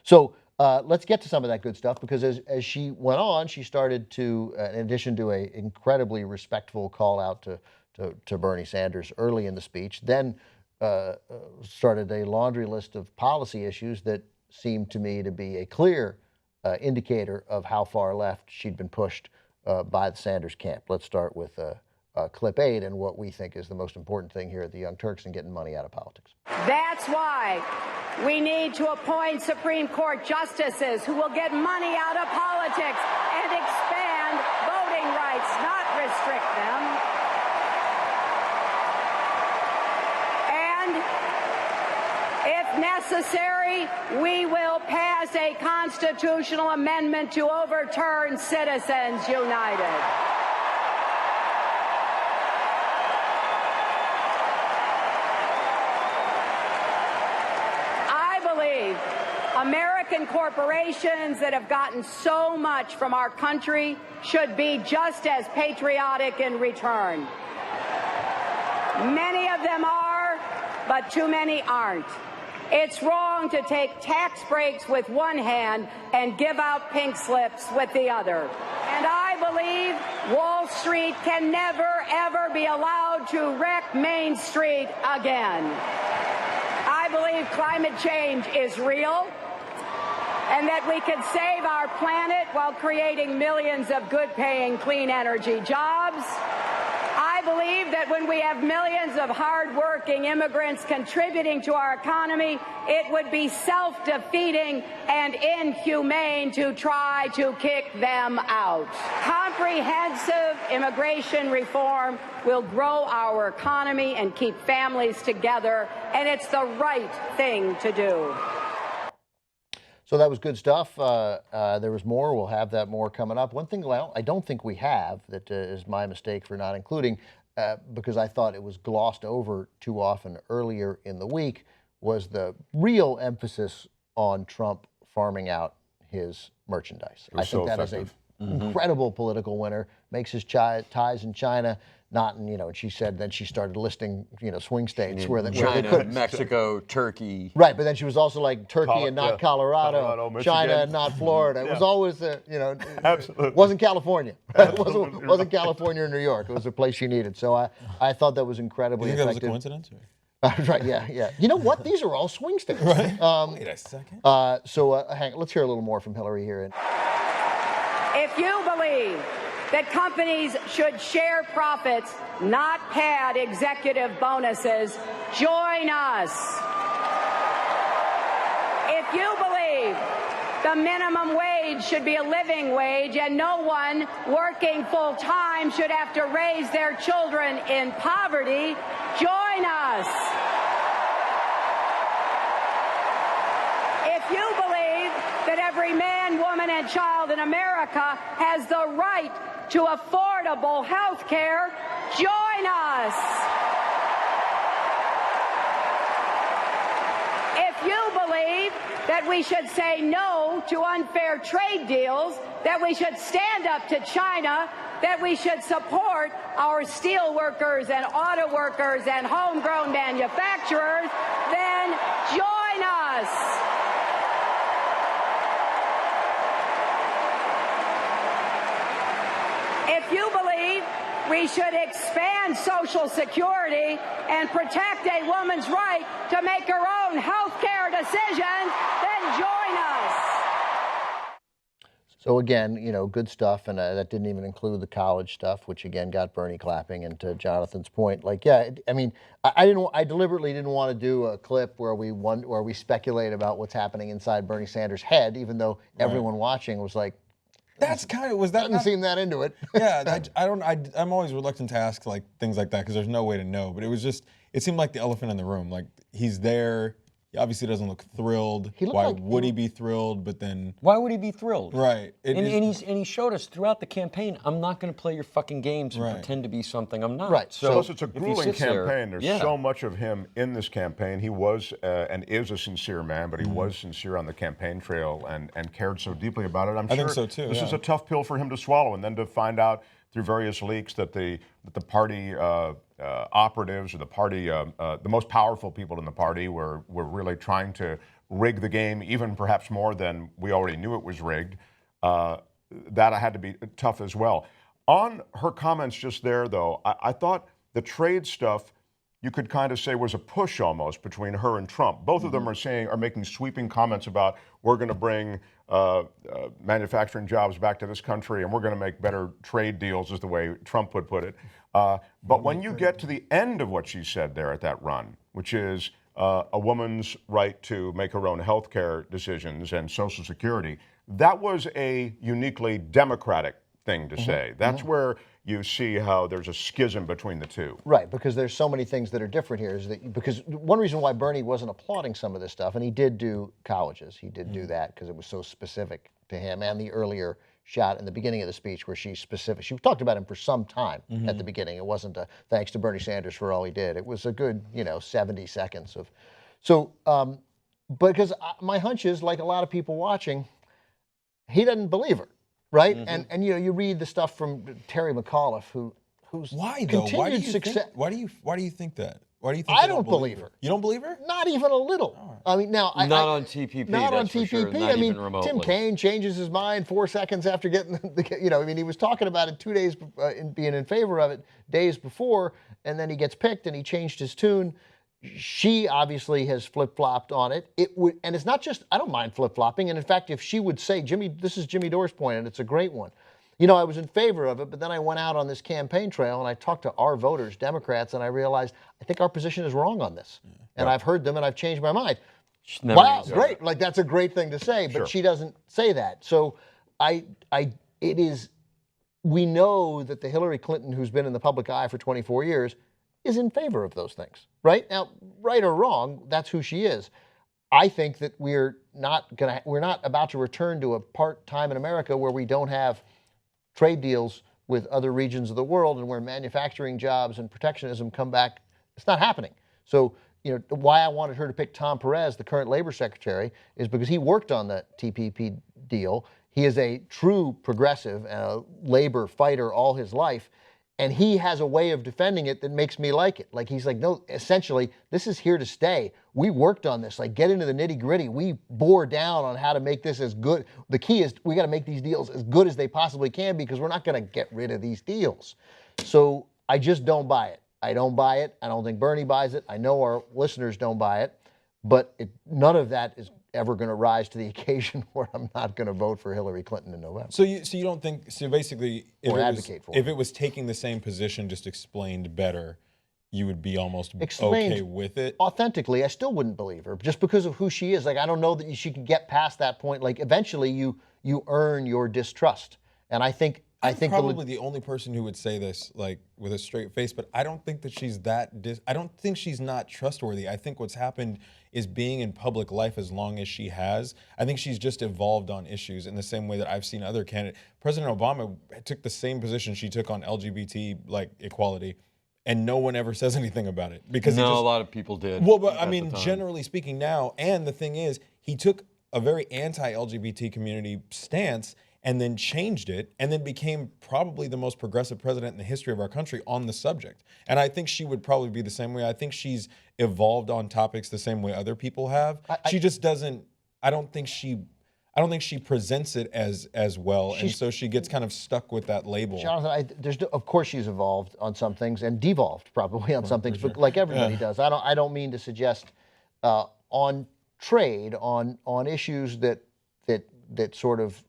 So let's get to some of that good stuff, because as she went on, she started to, in addition to a incredibly respectful call out to Bernie Sanders early in the speech, then started a laundry list of policy issues that seemed to me to be a clear indicator of how far left she'd been pushed by the Sanders camp. Let's start with clip 8 and what we think is the most important thing here at the Young Turks in getting money out of politics. That's why we need to appoint Supreme Court justices who will get money out of politics and expand voting rights, not restrict them. And if necessary, we will pass a constitutional amendment to overturn Citizens United. American corporations that have gotten so much from our country should be just as patriotic in return. Many of them are, but too many aren't. It's wrong to take tax breaks with one hand and give out pink slips with the other. And I believe Wall Street can never, ever be allowed to wreck Main Street again. I believe climate change is real, and that we can save our planet while creating millions of good-paying clean energy jobs. I believe that when we have millions of hard-working immigrants contributing to our economy, it would be self-defeating and inhumane to try to kick them out. Comprehensive immigration reform will grow our economy and keep families together, and it's the right thing to do. So that was good stuff. There was more. We'll have that more coming up. One thing, well, I don't think we have, that is my mistake for not including, because I thought it was glossed over too often earlier in the week, was the real emphasis on Trump farming out his merchandise. I think that is an incredible political winner. Makes his ties in China. Not in, and she said then she started listing, swing states where they could. Mexico, Turkey. Right, but then she was also like Turkey and not Colorado, China and not Florida. It was always, Absolutely. Wasn't California. It wasn't California or New York. It was a place she needed. So I thought that was incredibly effective. You think that was a coincidence? Right, yeah. You know what? These are all swing states. Right. Wait a second. Let's hear a little more from Hillary here. If you believe that companies should share profits, not pad executive bonuses, join us. If you believe the minimum wage should be a living wage and no one working full-time should have to raise their children in poverty, join us. If you believe that every man, woman, and child in America has the right to affordable health care, join us. If you believe that we should say no to unfair trade deals, that we should stand up to China, that we should support our steel workers and auto workers and homegrown manufacturers, then join us. If you believe we should expand Social Security and protect a woman's right to make her own health care decisions, then join us. So again, good stuff, and that didn't even include the college stuff, which again got Bernie clapping. And to Jonathan's point, I deliberately didn't want to do a clip where we speculate about what's happening inside Bernie Sanders' head, even though everyone watching was like, that's kind of, was that doesn't seem that into it. Yeah, I'm always reluctant to ask things like that because there's no way to know. But it seemed like the elephant in the room. Like, he's there. He obviously doesn't look thrilled. Why would he be thrilled? But then, why would he be thrilled? Right. And he showed us throughout the campaign, I'm not going to play your fucking games and pretend to be something I'm not. Right. So plus, it's a grueling campaign. There's so much of him in this campaign. He was and is a sincere man, but he was sincere on the campaign trail and cared so deeply about it. I think so too. This is a tough pill for him to swallow, and then to find out through various leaks that the party operatives or the party, the most powerful people in the party were really trying to rig the game even perhaps more than we already knew it was rigged. That had to be tough as well. On her comments just there, though, I thought the trade stuff you could kind of say was a push almost between her and Trump. Both of them are making sweeping comments about we're going to bring manufacturing jobs back to this country and we're going to make better trade deals, is the way Trump would put it. But when you get to the end of what she said there at that run, which is a woman's right to make her own health care decisions and Social Security, that was a uniquely Democratic thing to say. That's where you see how there's a schism between the two. Right, because there's so many things that are different here. Is that because one reason why Bernie wasn't applauding some of this stuff, and he did do colleges, he did do that because it was so specific to him, and the earlier shot in the beginning of the speech where she talked about him for some time at the beginning. It wasn't a thanks to Bernie Sanders for all he did. It was a good, 70 seconds of, because my hunch is, like a lot of people watching, he doesn't believe her. Right, and you read the stuff from Terry McAuliffe, who's why though? Continued success. Why do you think that? Why do you think I don't believe her? You don't believe her? Not even a little. Right. I mean, now not on TPP. Not on TPP. Sure. Not I mean, even remotely. Tim Kaine changes his mind 4 seconds after getting he was talking about it 2 days, being in favor of it days before, and then he gets picked and he changed his tune. She obviously has flip-flopped on it. And it's not just, I don't mind flip-flopping. And in fact, if she would say, this is Jimmy Dore's point, and it's a great one. I was in favor of it, but then I went out on this campaign trail and I talked to our voters, Democrats, and I realized I think our position is wrong on this. And I've heard them and I've changed my mind. Wow, great. Like, that's a great thing to say, but she doesn't say that. So we know that the Hillary Clinton who's been in the public eye for 24 years is in favor of those things, right? Now, right or wrong, that's who she is. I think that we're not about to return to a part-time in America where we don't have trade deals with other regions of the world and where manufacturing jobs and protectionism come back. It's not happening. So, why I wanted her to pick Tom Perez, the current labor secretary, is because he worked on the TPP deal. He is a true progressive and a labor fighter all his life. And he has a way of defending it that makes me like it. Like, he's like, no, essentially, this is here to stay. We worked on this. Like, get into the nitty gritty. We bore down on how to make this as good. The key is we got to make these deals as good as they possibly can because we're not going to get rid of these deals. So I just don't buy it. I don't buy it. I don't think Bernie buys it. I know our listeners don't buy it. But none of that is ever going to rise to the occasion where I'm not going to vote for Hillary Clinton in November. So you don't think, so basically, if it was taking the same position, just explained better, you would be almost okay with it? Authentically, I still wouldn't believe her just because of who she is. Like, I don't know that she can get past that point. Like, eventually you earn your distrust. And I think probably the only person who would say this, like, with a straight face, but I don't think that she's I don't think she's not trustworthy. I think what's happened is being in public life as long as she has, I think she's just evolved on issues in the same way that I've seen other candidates. President Obama took the same position she took on LGBT, like, equality, and no one ever says anything about it. Because a lot of people did. Well, but I mean, generally speaking now, and the thing is, he took a very anti-LGBT community stance and then changed it, and then became probably the most progressive president in the history of our country on the subject. And I think she would probably be the same way. I think she's evolved on topics the same way other people have. She just doesn't. I don't think she presents it as well, and so she gets kind of stuck with that label. Jonathan, of course she's evolved on some things and devolved probably on some things, but like everybody does. I don't mean to suggest on trade, on issues that sort of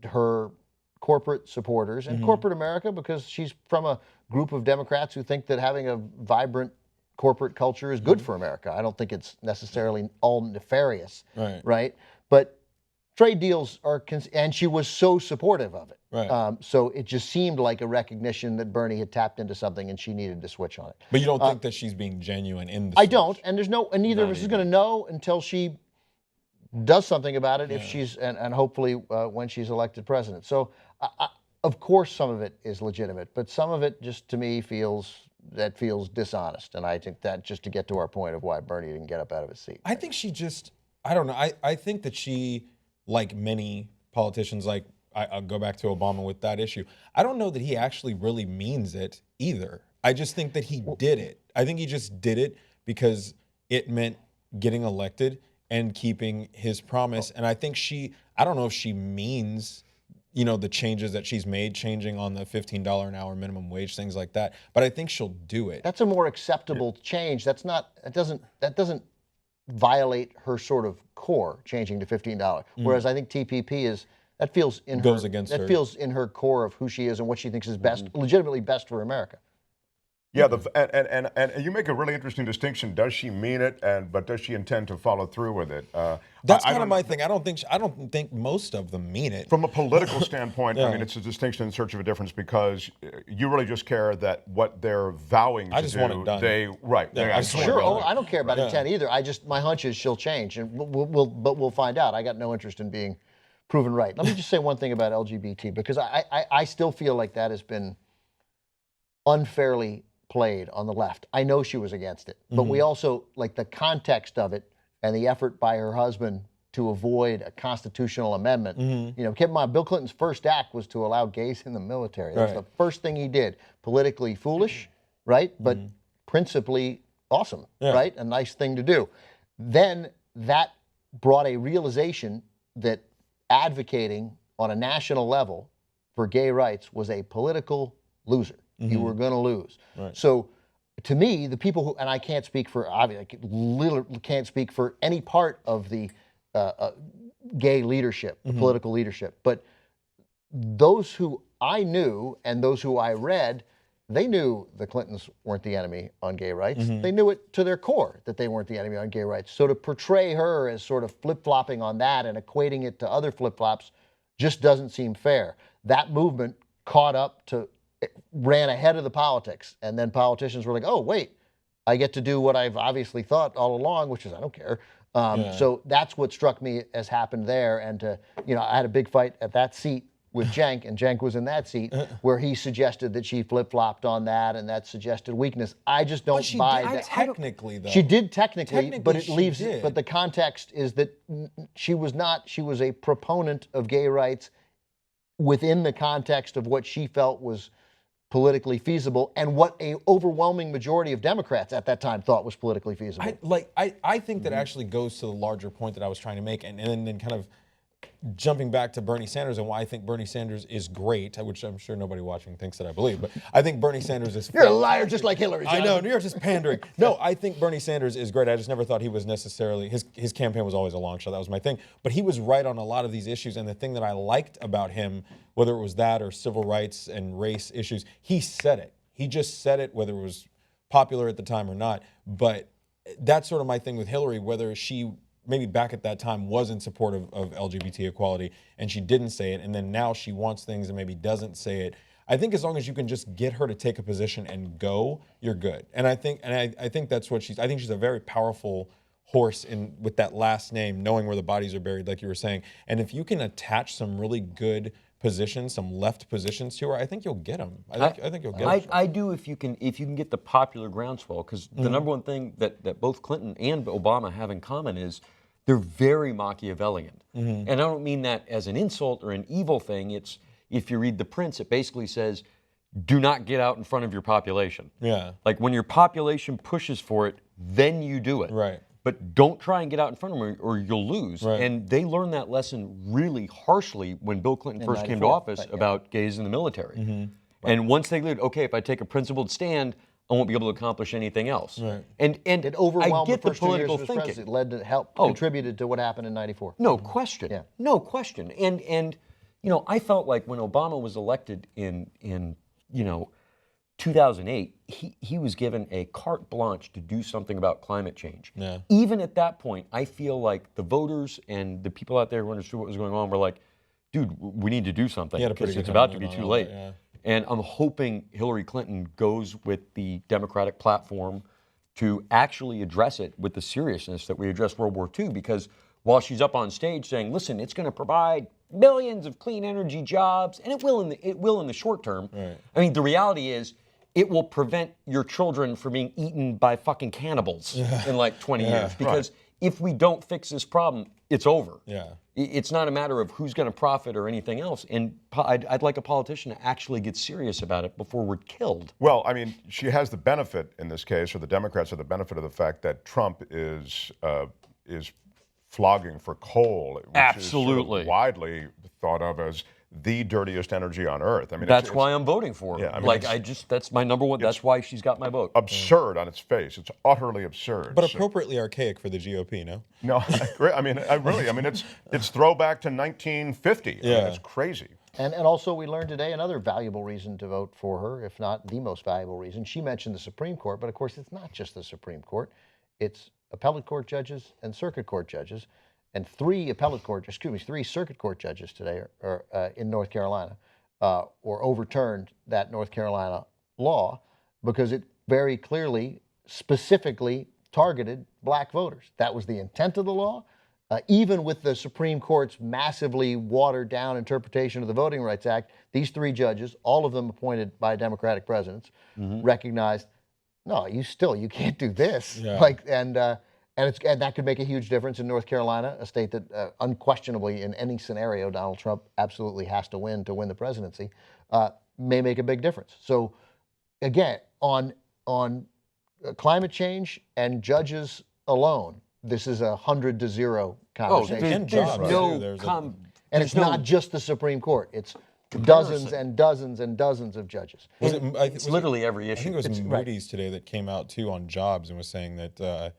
her corporate supporters and corporate America, because she's from a group of Democrats who think that having a vibrant corporate culture is good for America. I don't think it's necessarily all nefarious, right? But trade deals and she was so supportive of it. Right. So it just seemed like a recognition that Bernie had tapped into something and she needed to switch on it. But you don't think that she's being genuine in the switch? I don't, and neither of us is going to know until she does something about it, if she's and hopefully when she's elected president. So of course some of it is legitimate, but some of it just to me feels dishonest, and I think that just to get to our point of why Bernie didn't get up out of his seat. I think she I don't know. I think that she, like many politicians, like I'll go back to Obama with that issue. I don't know that he actually really means it either. I just think that he did it. I think he just did it because it meant getting elected. and keeping his promise. And I think I don't know if she means, the changes that she's made, changing on the $15 an hour minimum wage, things like that. But I think she'll do it. That's a more acceptable change. That doesn't violate her sort of core, changing to $15. Whereas I think TPP feels in her core of who she is and what she thinks is best, legitimately best for America. Yeah, and you make a really interesting distinction. Does she mean it? But does she intend to follow through with it? That's kind of my thing. I don't think most of them mean it. From a political standpoint, I mean, it's a distinction in search of a difference because you really just care that what they're vowing to do. I just want it done. I don't care about intent either. My hunch is she'll change, and we'll find out. I got no interest in being proven right. Let me just say one thing about LGBT, because I still feel like that has been unfairly played on the left. I know she was against it, but we also, like the context of it and the effort by her husband to avoid a constitutional amendment. Keep in mind, Bill Clinton's first act was to allow gays in the military. That was the first thing he did. Politically foolish, right? But principally awesome, right? A nice thing to do. Then that brought a realization that advocating on a national level for gay rights was a political loser. You were going to lose. Right. So, to me, the people who, and I can't speak for, obviously, I literally can't speak for any part of the gay leadership, the political leadership, but those who I knew and those who I read, they knew the Clintons weren't the enemy on gay rights. They knew it to their core that they weren't the enemy on gay rights. So to portray her as sort of flip-flopping on that and equating it to other flip-flops just doesn't seem fair. That movement caught up to, ran ahead of the politics, and then politicians were like, oh, wait, I get to do what I've obviously thought all along, which is I don't care. So that's what struck me as happened there. And I had a big fight at that seat with Cenk, and Cenk was in that seat where he suggested that she flip-flopped on that, and that suggested weakness. I just don't buy that. Technically, though. She did technically, but it leaves it. But the context is that she was not. She was a proponent of gay rights within the context of what she felt was politically feasible, and what a overwhelming majority of Democrats at that time thought was politically feasible. I think that actually goes to the larger point that I was trying to make, and then kind of jumping back to Bernie Sanders and why I think Bernie Sanders is great, which I'm sure nobody watching thinks that I believe, but I think Bernie Sanders is You're a liar just like Hillary. I know, you're just pandering. No, I think Bernie Sanders is great. I just never thought he was necessarily, his campaign was always a long shot. That was my thing. But he was right on a lot of these issues, and the thing that I liked about him, whether it was that or civil rights and race issues, he said it. He just said it, whether it was popular at the time or not. But that's sort of my thing with Hillary, whether she maybe back at that time was in support of LGBT equality and she didn't say it, and then now she wants things and maybe doesn't say it. I think as long as you can just get her to take a position and go, you're good. And I think that's what I think she's a very powerful horse with that last name, knowing where the bodies are buried, like you were saying. And if you can attach some really good positions, some left positions to her, I think you'll get them. I think you'll get them. I do if you can get the popular groundswell, because the number one thing that both Clinton and Obama have in common is they're very Machiavellian. And I don't mean that as an insult or an evil thing. It's, if you read The Prince, it basically says, do not get out in front of your population. Yeah. Like when your population pushes for it, then you do it. Right. But don't try and get out in front of them or you'll lose. Right. And they learned that lesson really harshly when Bill Clinton first came to office about gays in the military. And once they learned, okay, if I take a principled stand, I won't be able to accomplish anything else. Right. And it overwhelmed I get the the first 2 years political of his thinking. presidency. It led to help, contributed to what happened in '94. No question. Yeah. No question. And I felt like when Obama was elected in 2008, he was given a carte blanche to do something about climate change. Yeah. Even at that point, I feel like the voters and the people out there who understood what was going on were like, dude, we need to do something because it's about to be too late. Yeah. And I'm hoping Hillary Clinton goes with the Democratic platform to actually address it with the seriousness that we addressed World War II, because while she's up on stage saying, listen, it's going to provide millions of clean energy jobs, and it will in the short term. Right. I mean, the reality is it will prevent your children from being eaten by fucking cannibals in like 20 years. Because if we don't fix this problem, it's over. Yeah. It's not a matter of who's going to profit or anything else. And I'd like a politician to actually get serious about it before we're killed. Well, I mean, she has the benefit in this case, or the Democrats have the benefit of the fact that Trump is flogging for coal, which Absolutely. is sort of widely thought of as the dirtiest energy on earth. I mean, that's why I'm voting for her. Yeah, I mean, that's my number one. That's why she's got my vote. absurd on its face. It's utterly absurd. But appropriately archaic for the GOP, no? No, I agree. I mean, it's throwback to 1950. I mean, it's crazy. And also we learned today another valuable reason to vote for her, if not the most valuable reason. She mentioned the Supreme Court, but of course it's not just the Supreme Court. It's appellate court judges and circuit court judges. And three circuit court judges today are in North Carolina or overturned that North Carolina law because it very clearly, specifically targeted black voters. That was the intent of the law. Even with the Supreme Court's massively watered down interpretation of the Voting Rights Act, these three judges, all of them appointed by Democratic presidents, recognized, no, you can't do this. Yeah. And that could make a huge difference in North Carolina, a state that unquestionably in any scenario Donald Trump absolutely has to win the presidency, may make a big difference. So again, on climate change and judges alone, this is 100-0 conversation. And it's not just the Supreme Court. It's dozens and dozens and dozens of judges. It's literally every issue. I think it was Moody's today that came out too on jobs and was saying that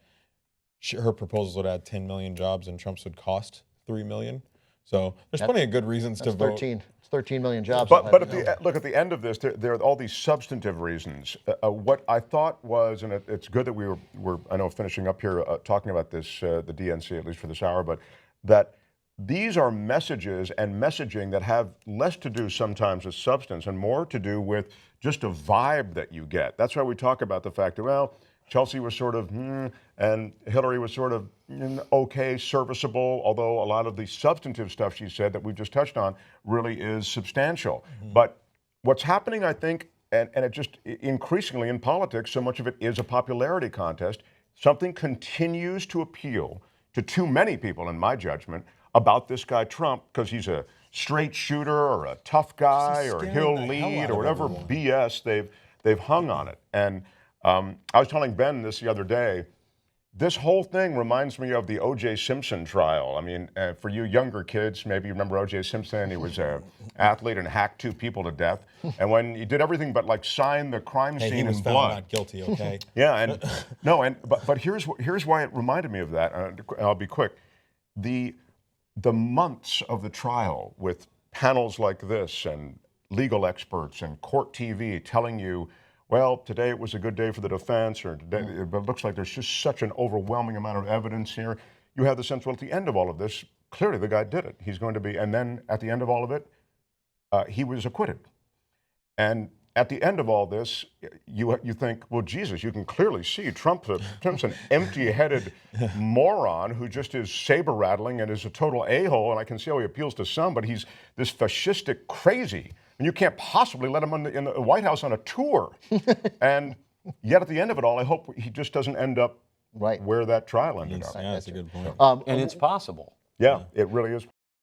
her proposals would add 10 million jobs and Trump's would cost 3 million. So there's plenty of good reasons to vote. It's 13 million jobs. But look, at the end of this, there are all these substantive reasons. What I thought was, and it's good that we were I know, finishing up here talking about this, the DNC, at least for this hour, but that these are messages and messaging that have less to do sometimes with substance and more to do with just a vibe that you get. That's why we talk about the fact that, well, Chelsea was sort of, and Hillary was sort of okay, serviceable, although a lot of the substantive stuff she said that we've just touched on really is substantial. But what's happening, I think, and it just increasingly in politics, so much of it is a popularity contest. Something continues to appeal to too many people, in my judgment, about this guy Trump, because he's a straight shooter or a tough guy or he'll lead or whatever BS they've hung on it. And I was telling Ben this the other day, this whole thing reminds me of the O.J. Simpson trial. I mean, for you younger kids, maybe you remember O.J. Simpson. He was an athlete and hacked 2 people to death. And when he did everything but like sign the crime scene in blood. He was found not guilty, okay? Yeah, but here's why it reminded me of that. And I'll be quick. The months of the trial with panels like this and legal experts and court TV telling you, well, today it was a good day for the defense, or today, but it looks like there's just such an overwhelming amount of evidence here. You have the sense, well, at the end of all of this, clearly the guy did it. He's going to be, and then at the end of all of it, he was acquitted. And at the end of all this, you think, well, Jesus, you can clearly see Trump's an empty-headed moron who just is saber-rattling and is a total a-hole, and I can see how he appeals to some, but he's this fascistic crazy. And you can't possibly let him in the White House on a tour. And yet at the end of it all, I hope he just doesn't end up where that trial ended up. Yeah, that's a good point. And it's possible. Yeah, it really is possible.